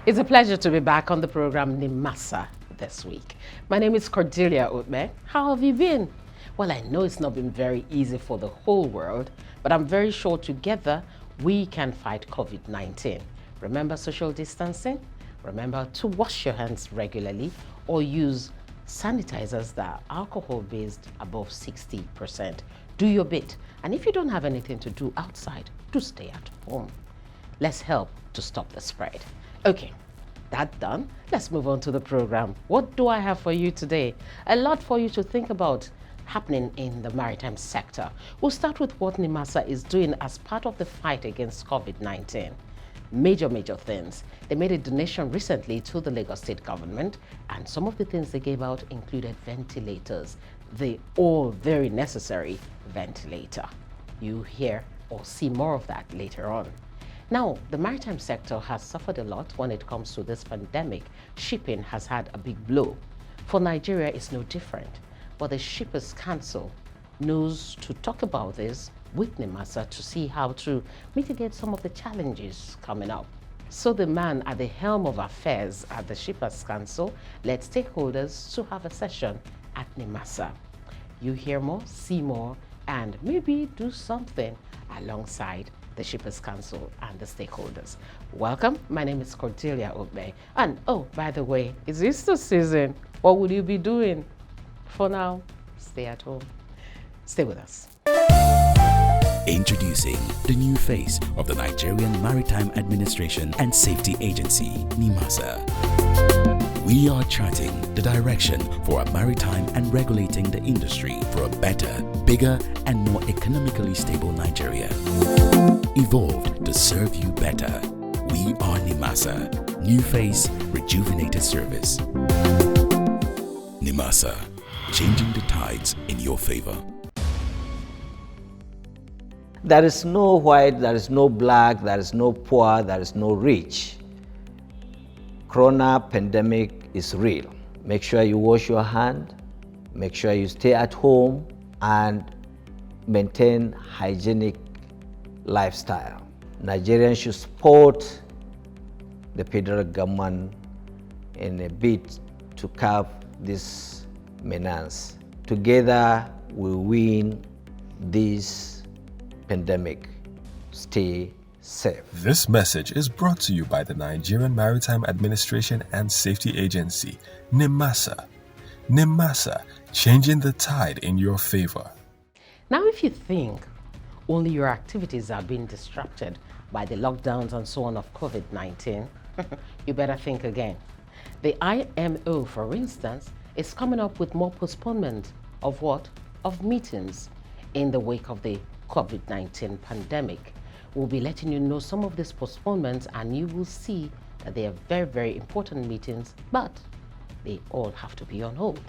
It's a pleasure to be back on the program NIMASA this week. My name is Cordelia Utme. How have you been? Well, I know it's not been very easy for the whole world, but I'm very sure together we can fight COVID-19. Remember social distancing? Remember to wash your hands regularly or use sanitizers that are alcohol-based above 60%. Do your bit. And if you don't have anything to do outside, do stay at home. Let's help to stop the spread. Okay, that done. Let's move on to the program. What do I have for you today? A lot for you to think about happening in the maritime sector. We'll start with what NIMASA is doing as part of the fight against COVID-19. Major things. They made a donation recently to the Lagos State government, and some of the things they gave out included ventilators, the all very necessary ventilator. You hear or see more of that later on. Now, the maritime sector has suffered a lot when it comes to this pandemic. Shipping has had a big blow. For Nigeria, it's no different. But the Shippers Council knows to talk about this with NIMASA to see how to mitigate some of the challenges coming up. So the man at the helm of affairs at the Shippers Council led stakeholders to have a session at NIMASA. You hear more, see more, and maybe do something alongside the Shippers Council and the stakeholders. Welcome, my name is Cordelia Utme. And oh, by the way, it's Easter season. What will you be doing? For now, stay at home. Stay with us. Introducing the new face of the Nigerian Maritime Administration and Safety Agency, NIMASA. We are charting the direction for our maritime and regulating the industry for a better, bigger, and more economically stable Nigeria. Evolved to serve you better. We are NIMASA. New face, rejuvenated service. NIMASA. Changing the tides in your favor. There is no white, there is no black, there is no poor, there is no rich. Corona pandemic is real. Make sure you wash your hand, make sure you stay at home, and maintain hygienic lifestyle. Nigerians should support the federal government in a bid to curb this menace. Together we win this pandemic. Stay safe. This message is brought to you by the Nigerian Maritime Administration and Safety Agency, NIMASA. NIMASA, changing the tide in your favor. Now, if you think only your activities are being disrupted by the lockdowns and so on of COVID-19, you better think again. The IMO, for instance, is coming up with more postponement of what? Of meetings in the wake of the COVID-19 pandemic. We'll be letting you know some of these postponements, and you will see that they are very important meetings, but they all have to be on hold.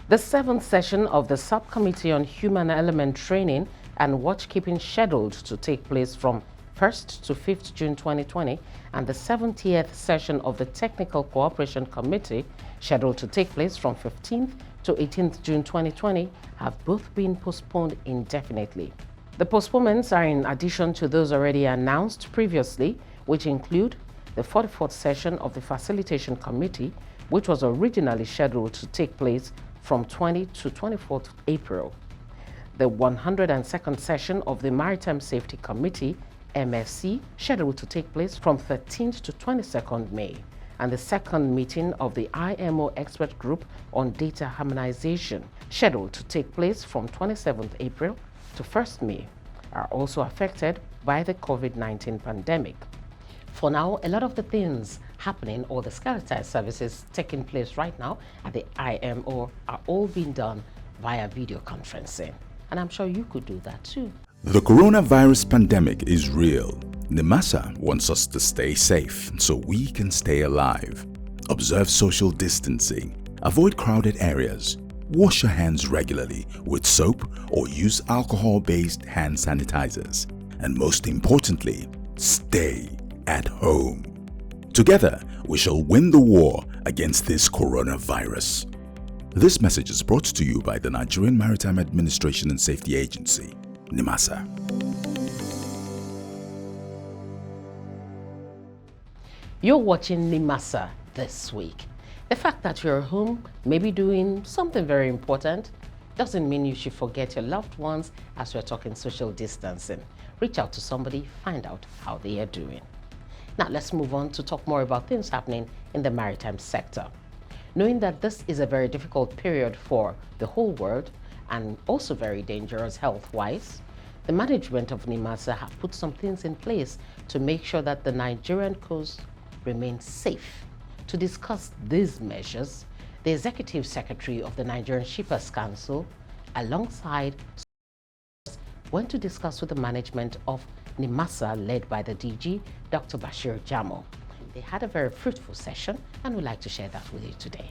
The 7th session of the Subcommittee on Human Element Training and Watchkeeping scheduled to take place from 1st to 5th June 2020, and the 70th session of the Technical Cooperation Committee, scheduled to take place from 15th to 18th June 2020, have both been postponed indefinitely. The postponements are in addition to those already announced previously, which include the 44th session of the Facilitation Committee, which was originally scheduled to take place from 20 to 24th April, the 102nd session of the Maritime Safety Committee, MSC, scheduled to take place from 13th to 22nd May, and the second meeting of the IMO Expert Group on Data Harmonization, scheduled to take place from 27th April to 1st May, are also affected by the COVID-19 pandemic. For now, a lot of the things happening, or the skeletal services taking place right now at the IMO, are all being done via video conferencing. And I'm sure you could do that too. The coronavirus pandemic is real. NIMASA wants us to stay safe so we can stay alive. Observe social distancing, avoid crowded areas, wash your hands regularly with soap or use alcohol-based hand sanitizers. And most importantly, stay at home. Together, we shall win the war against this coronavirus. This message is brought to you by the Nigerian Maritime Administration and Safety Agency, NIMASA. You're watching NIMASA This week. The fact that you're home, maybe doing something very important, doesn't mean you should forget your loved ones as we're talking social distancing. Reach out to somebody, find out how they are doing. Now let's move on to talk more about things happening in the maritime sector. Knowing that this is a very difficult period for the whole world and also very dangerous health-wise, the management of NIMASA have put some things in place to make sure that the Nigerian coast remains safe. To discuss these measures, the Executive Secretary of the Nigerian Shippers Council, alongside, went to discuss with the management of NIMASA led by the DG, Dr. Bashir Jamo. They had a very fruitful session and we'd like to share that with you today.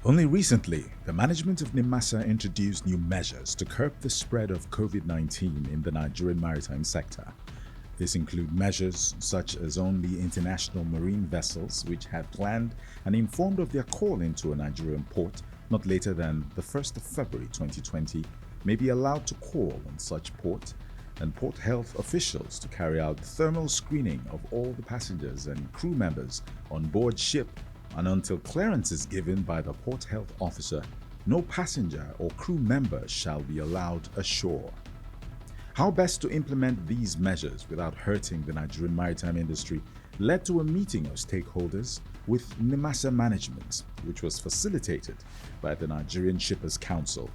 Only recently, the management of NIMASA introduced new measures to curb the spread of COVID-19 in the Nigerian maritime sector. This include measures such as only international marine vessels which had planned and informed of their call into a Nigerian port not later than the 1st of February 2020 may be allowed to call on such port, and port health officials to carry out thermal screening of all the passengers and crew members on board ship, and until clearance is given by the port health officer, no passenger or crew member shall be allowed ashore. How best to implement these measures without hurting the Nigerian maritime industry led to a meeting of stakeholders with NIMASA management, which was facilitated by the Nigerian Shippers Council.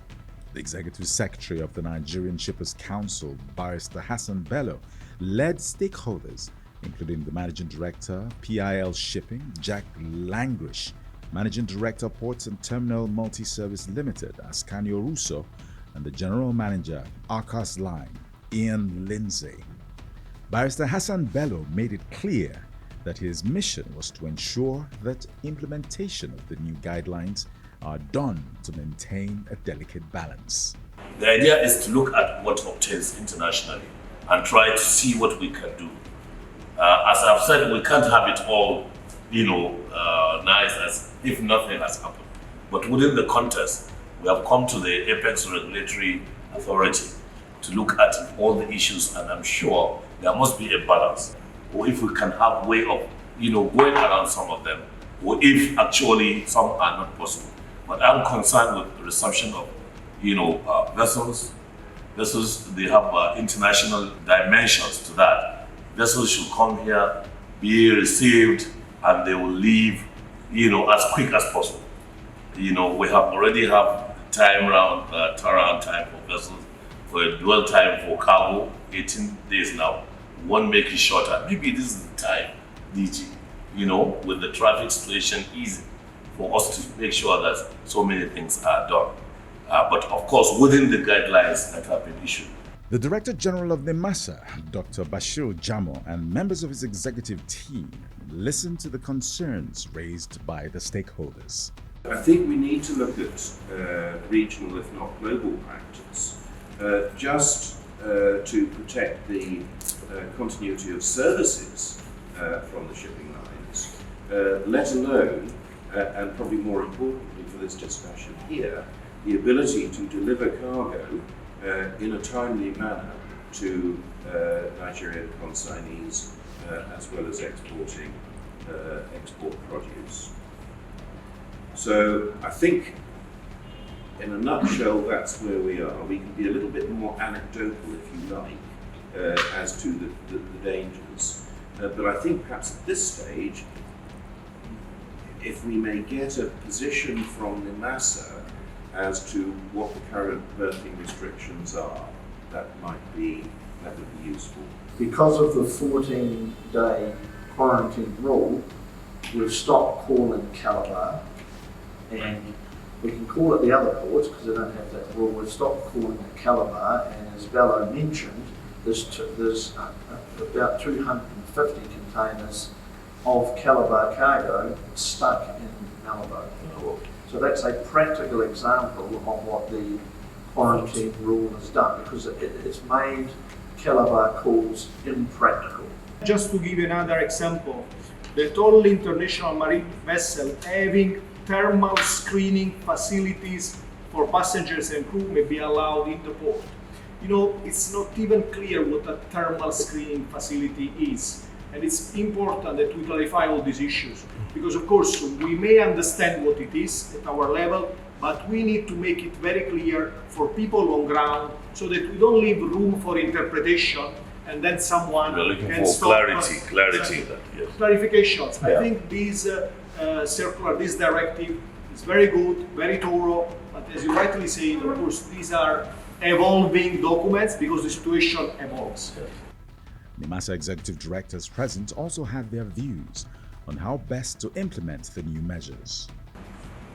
The Executive Secretary of the Nigerian Shippers Council, Barrister Hassan Bello, led stakeholders, including the Managing Director, PIL Shipping, Jack Langrish, Managing Director, Ports and Terminal Multi-Service Limited, Ascanio Russo, and the General Manager, Arcas Line, Ian Lindsay. Barrister Hassan Bello made it clear that his mission was to ensure that implementation of the new guidelines are done to maintain a delicate balance. The idea is to look at what obtains internationally and try to see what we can do. As I've said, we can't have it all, nice as if nothing has happened. But within the context, we have come to the apex regulatory authority to look at all the issues, and I'm sure there must be a balance. Or if we can have a way of, going around some of them, or if actually some are not possible. But I'm concerned with the reception of, vessels. Vessels, they have international dimensions to that. Vessels should come here, be received, and they will leave, as quick as possible. We already have turnaround time for vessels, for a dwell time for cargo, 18 days now. One make it shorter. Maybe this is the time, DG, with the traffic situation easy, for us to make sure that so many things are done. But of course, within the guidelines that have been issued. The Director General of NIMASA, Dr. Bashir Jamo, and members of his executive team listened to the concerns raised by the stakeholders. I think we need to look at regional, if not global practice, just to protect the continuity of services from the shipping lines, let alone, and probably more importantly for this discussion here, the ability to deliver cargo in a timely manner to Nigerian consignees as well as exporting export produce. So I think in a nutshell that's where we are. We can be a little bit more anecdotal if you like as to the dangers. But I think perhaps at this stage, if we may get a position from NIMASA as to what the current berthing restrictions are, that would be useful. Because of the 14-day quarantine rule, we've stopped calling Calabar, and we can call it the other ports because they don't have that rule. We've stopped calling it Calabar, and as Bello mentioned, there's about 250 containers of Calabar cargo stuck in Malabo. So that's a practical example of what the quarantine rule has done, because it's made Calabar calls impractical. Just to give another example, the total international marine vessel having thermal screening facilities for passengers and crew may be allowed in the port. It's not even clear what a thermal screening facility is. And it's important that we clarify all these issues, because of course we may understand what it is at our level, but we need to make it very clear for people on ground so that we don't leave room for interpretation and then someone We're looking can for stop clarity, us. clarity in that, yes. Clarifications. Yeah. I think this this directive is very good, very thorough, but as you rightly said, of course, these are evolving documents because the situation evolves. Yes. NIMASA executive directors present also had their views on how best to implement the new measures.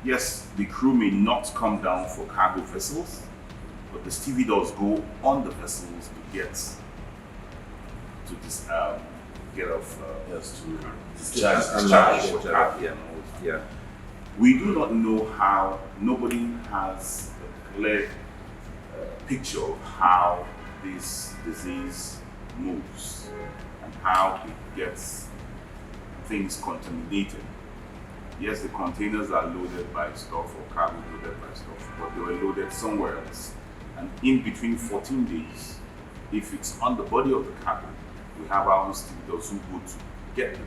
Yes, the crew may not come down for cargo vessels, but the stevedores go on the vessels to get off. Yes, to discharge for cargo. Yeah. We do not know how. Nobody has a clear picture of how this disease moves and how it gets things contaminated. Yes, the containers are loaded by stuff or cargo loaded by stuff, but they were loaded somewhere else. And in between 14 days, if it's on the body of the cargo, we have our own stevedores who go to get the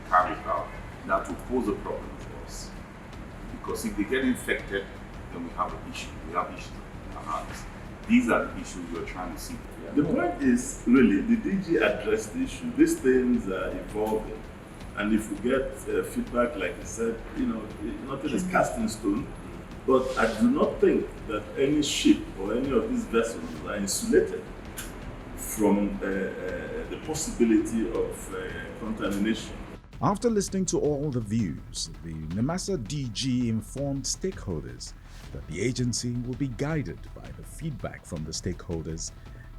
cargo out. That will pose a problem for us. Because if they get infected, then we have an issue. We have issues in our hands. These are the issues we're trying to see. The point is, really, the DG addressed the issue. These things are evolving. And if we get feedback, like I said, nothing is cast in stone. But I do not think that any ship or any of these vessels are insulated from the possibility of contamination. After listening to all the views, the NIMASA DG informed stakeholders that the agency will be guided by the feedback from the stakeholders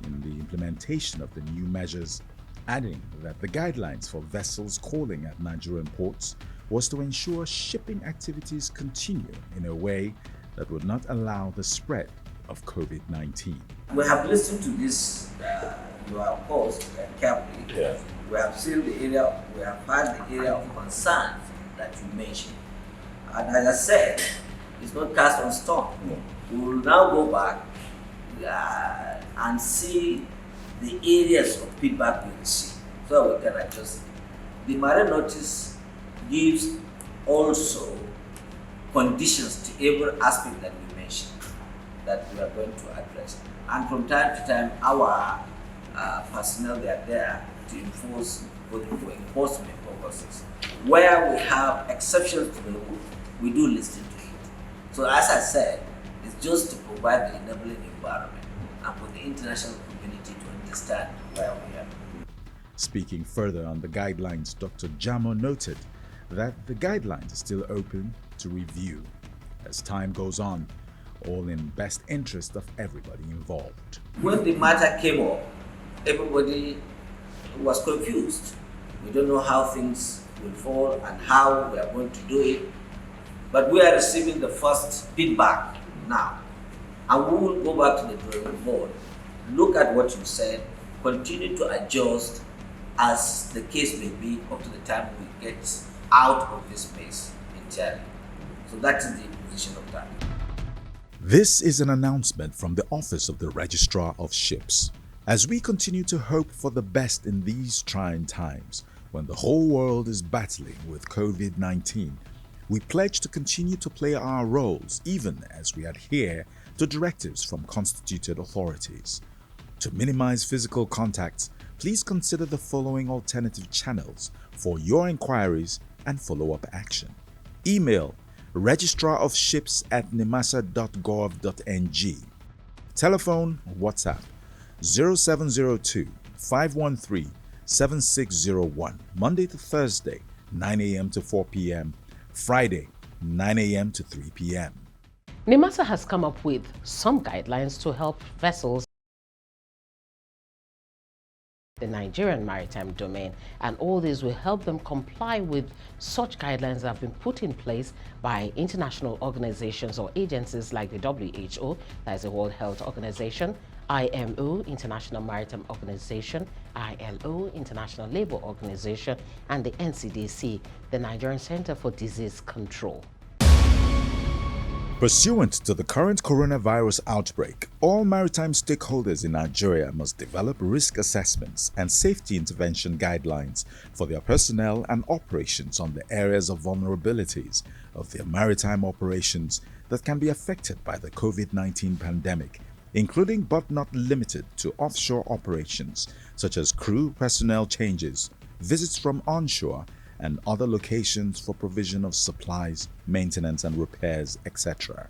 in the implementation of the new measures, adding that the guidelines for vessels calling at Nigerian ports was to ensure shipping activities continue in a way that would not allow the spread of COVID-19. We have listened to this your post carefully. Yeah. We have seen the area, we have had the area of concern that you mentioned. And as I said, it's not cast on stone. We will now go back and see the areas of feedback we receive so we can adjust. The marine notice gives also conditions to every aspect that we mentioned that we are going to address. And from time to time, our personnel, they are there to enforce for enforcement purposes. Where we have exceptions to the rule, we do listen to it. So as I said, it's just to provide the enabling environment and for the international community to understand where we are. Speaking further on the guidelines, Dr. Jamo noted that the guidelines are still open to review as time goes on, all in best interest of everybody involved. When the matter came up, everybody was confused. We don't know how things will fall and how we are going to do it. But we are receiving the first feedback now. And we will go back to the drawing board, look at what you said, continue to adjust as the case may be up to the time we get out of this space entirely. So that is the position of that. This is an announcement from the Office of the Registrar of Ships. As we continue to hope for the best in these trying times, when the whole world is battling with COVID-19, we pledge to continue to play our roles even as we adhere to directives from constituted authorities. To minimize physical contacts, please consider the following alternative channels for your inquiries and follow-up action. Email registrarofships@nimasa.gov.ng. Telephone, WhatsApp 0702 513 7601, Monday to Thursday, 9 a.m. to 4 p.m., Friday, 9 a.m. to 3 p.m. NIMASA has come up with some guidelines to help vessels the Nigerian maritime domain, and all this will help them comply with such guidelines that have been put in place by international organizations or agencies like the WHO, that is the World Health Organization, IMO, International Maritime Organization, ILO, International Labour Organization, and the NCDC, the Nigerian Center for Disease Control. Pursuant to the current coronavirus outbreak, all maritime stakeholders in Nigeria must develop risk assessments and safety intervention guidelines for their personnel and operations on the areas of vulnerabilities of their maritime operations that can be affected by the COVID-19 pandemic, including but not limited to offshore operations such as crew personnel changes, visits from onshore, and other locations for provision of supplies, maintenance and repairs, etc.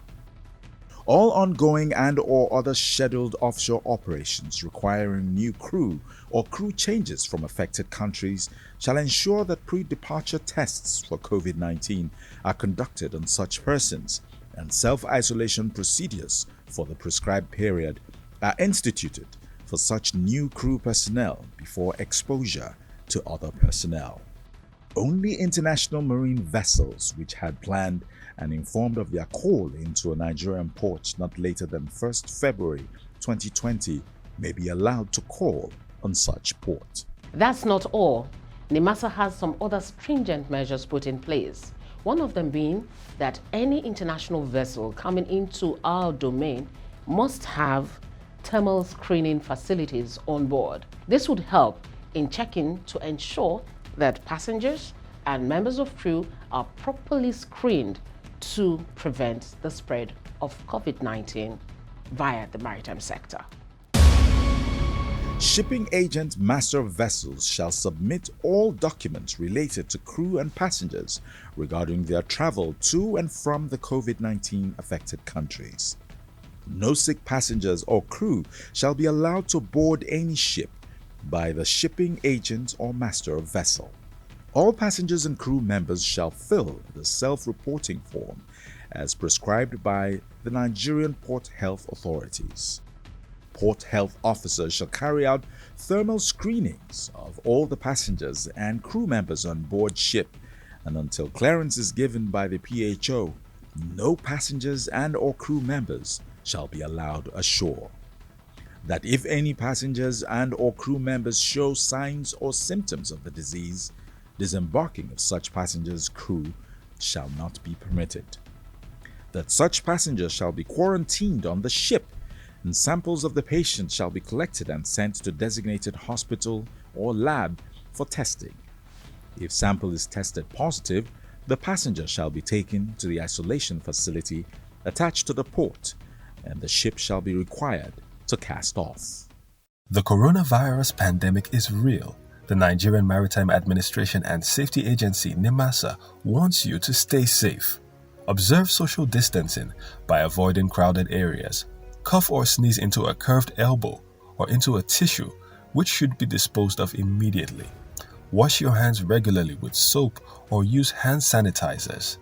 All ongoing and/or other scheduled offshore operations requiring new crew or crew changes from affected countries shall ensure that pre-departure tests for COVID-19 are conducted on such persons, and self-isolation procedures for the prescribed period are instituted for such new crew personnel before exposure to other personnel. Only international marine vessels which had planned and informed of their call into a Nigerian port not later than 1st February 2020 may be allowed to call on such port. That's not all. NIMASA has some other stringent measures put in place. One of them being that any international vessel coming into our domain must have thermal screening facilities on board. This would help in checking to ensure that passengers and members of crew are properly screened to prevent the spread of COVID-19 via the maritime sector. Shipping agent master of vessels shall submit all documents related to crew and passengers regarding their travel to and from the COVID-19 affected countries. No sick passengers or crew shall be allowed to board any ship by the shipping agent or master of vessel. All passengers and crew members shall fill the self-reporting form as prescribed by the Nigerian Port Health Authorities. Port health officers shall carry out thermal screenings of all the passengers and crew members on board ship, and until clearance is given by the PHO, no passengers and or crew members shall be allowed ashore. That if any passengers and or crew members show signs or symptoms of the disease, disembarking of such passengers' crew shall not be permitted. That such passengers shall be quarantined on the ship, and samples of the patient shall be collected and sent to designated hospital or lab for testing. If sample is tested positive, the passenger shall be taken to the isolation facility attached to the port, and the ship shall be required to cast off. The coronavirus pandemic is real. The Nigerian Maritime Administration and Safety Agency NIMASA wants you to stay safe. Observe social distancing by avoiding crowded areas. Cough or sneeze into a curved elbow or into a tissue, which should be disposed of immediately. Wash your hands regularly with soap or use hand sanitizers.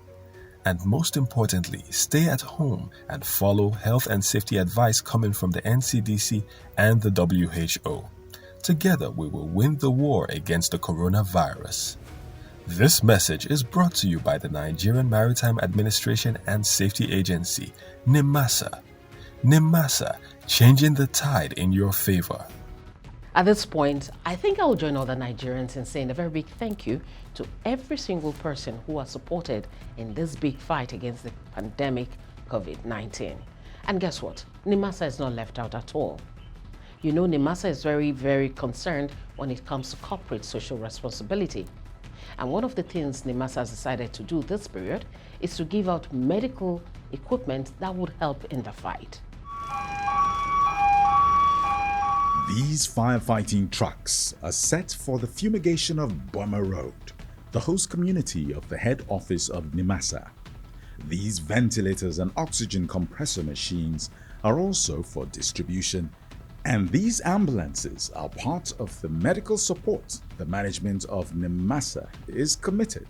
And most importantly, stay at home and follow health and safety advice coming from the NCDC and the WHO. Together, we will win the war against the coronavirus. This message is brought to you by the Nigerian Maritime Administration and Safety Agency, NIMASA. NIMASA, changing the tide in your favor. At this point, I think I will join other Nigerians in saying a very big thank you to every single person who has supported in this big fight against the pandemic COVID-19. And guess what? NIMASA is not left out at all. You know, NIMASA is very, very concerned when it comes to corporate social responsibility. And one of the things NIMASA has decided to do this period is to give out medical equipment that would help in the fight. These firefighting trucks are set for the fumigation of Burma Road, the host community of the head office of NIMASA. These ventilators and oxygen compressor machines are also for distribution, and these ambulances are part of the medical support the management of NIMASA is committed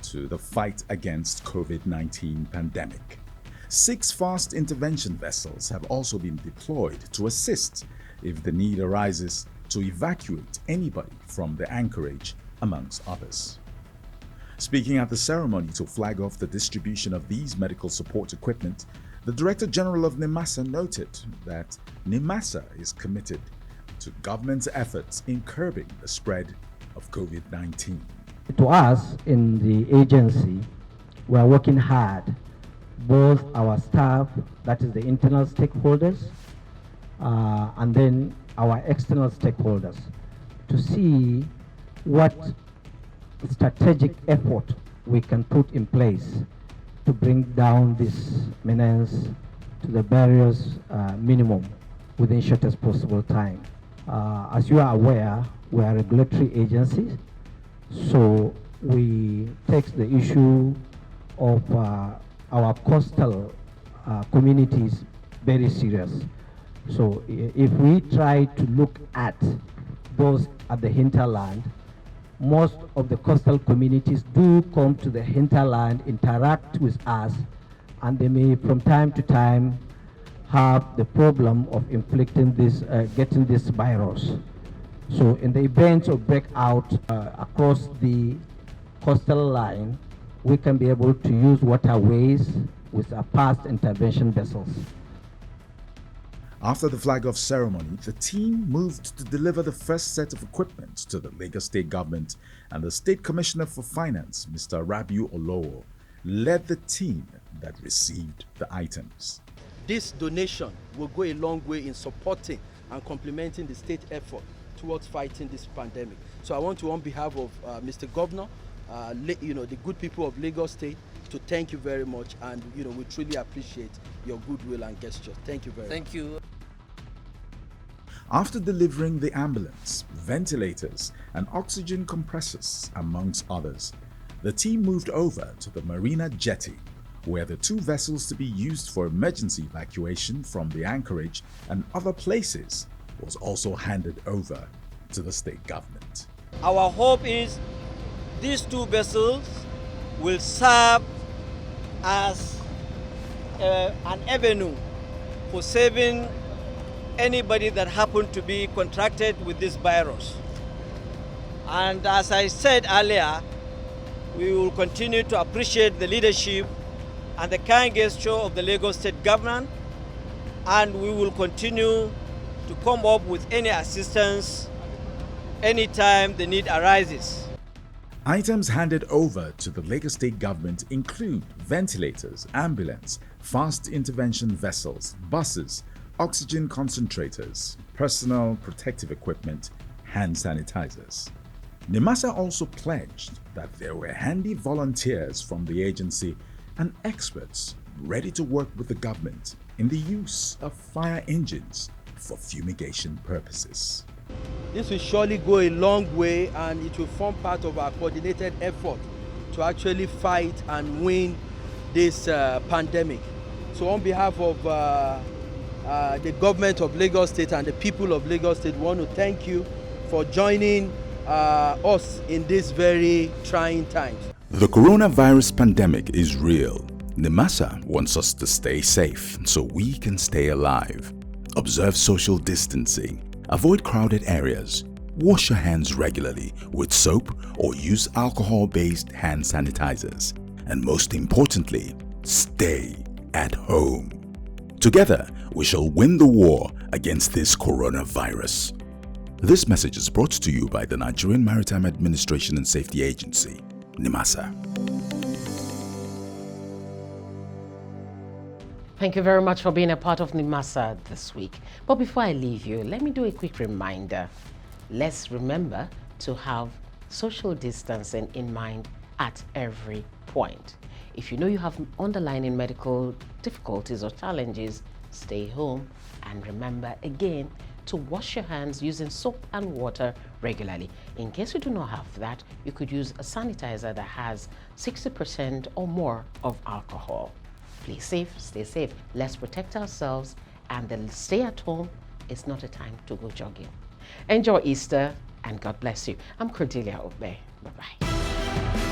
to the fight against COVID-19 pandemic. 6 fast intervention vessels have also been deployed to assist if the need arises to evacuate anybody from the anchorage, amongst others. Speaking at the ceremony to flag off the distribution of these medical support equipment, the Director General of NIMASA noted that NIMASA is committed to government's efforts in curbing the spread of COVID-19. To us in the agency, we are working hard both our staff, that is the internal stakeholders, and then our external stakeholders, to see what strategic effort we can put in place to bring down this menace to the barriers minimum within shortest possible time. As you are aware, we are a regulatory agency, so we take the issue of our coastal communities very serious. So if we try to look at those at the hinterland, most of the coastal communities do come to the hinterland, interact with us, and they may from time to time have the problem of inflicting this, getting this virus. So in the event of breakout across the coastal line, we can be able to use waterways with our past intervention vessels. After the flag-off ceremony, the team moved to deliver the first set of equipment to the Lagos State government, and the State Commissioner for Finance, Mr. Rabiu Olowo, led the team that received the items. This donation will go a long way in supporting and complementing the state effort towards fighting this pandemic. So I want to, on behalf of Mr. Governor, the good people of Lagos State, to thank you very much, and we truly appreciate your goodwill and gesture. Thank you very much. Thank you. After delivering the ambulance, ventilators, and oxygen compressors, amongst others, the team moved over to the Marina Jetty, where the two vessels to be used for emergency evacuation from the anchorage and other places was also handed over to the state government. Our hope is these two vessels will serve as an avenue for saving anybody that happened to be contracted with this virus. And as I said earlier, we will continue to appreciate the leadership and the kind gesture of the Lagos State government, and we will continue to come up with any assistance anytime the need arises. Items handed over to the Lagos State government include ventilators, ambulance, fast intervention vessels, buses, oxygen concentrators, personal protective equipment, hand sanitizers. NIMASA also pledged that there were handy volunteers from the agency and experts ready to work with the government in the use of fire engines for fumigation purposes. This will surely go a long way, and it will form part of our coordinated effort to actually fight and win this pandemic. So on behalf of the government of Lagos State and the people of Lagos State, we want to thank you for joining us in these very trying times. The coronavirus pandemic is real. NIMASA wants us to stay safe so we can stay alive. Observe social distancing. Avoid crowded areas. Wash your hands regularly with soap or use alcohol-based hand sanitizers. And most importantly, stay at home. Together, we shall win the war against this coronavirus. This message is brought to you by the Nigerian Maritime Administration and Safety Agency, NIMASA. Thank you very much for being a part of NIMASA this week. But before I leave you, let me do a quick reminder. Let's remember to have social distancing in mind at every point. If you know you have underlying medical difficulties or challenges, stay home, and remember again to wash your hands using soap and water regularly. In case you do not have that, you could use a sanitizer that has 60% or more of alcohol. Play safe, stay safe. Let's protect ourselves, and then stay at home. It's not a time to go jogging. Enjoy Easter, and God bless you. I'm Cordelia Obe. Bye-bye.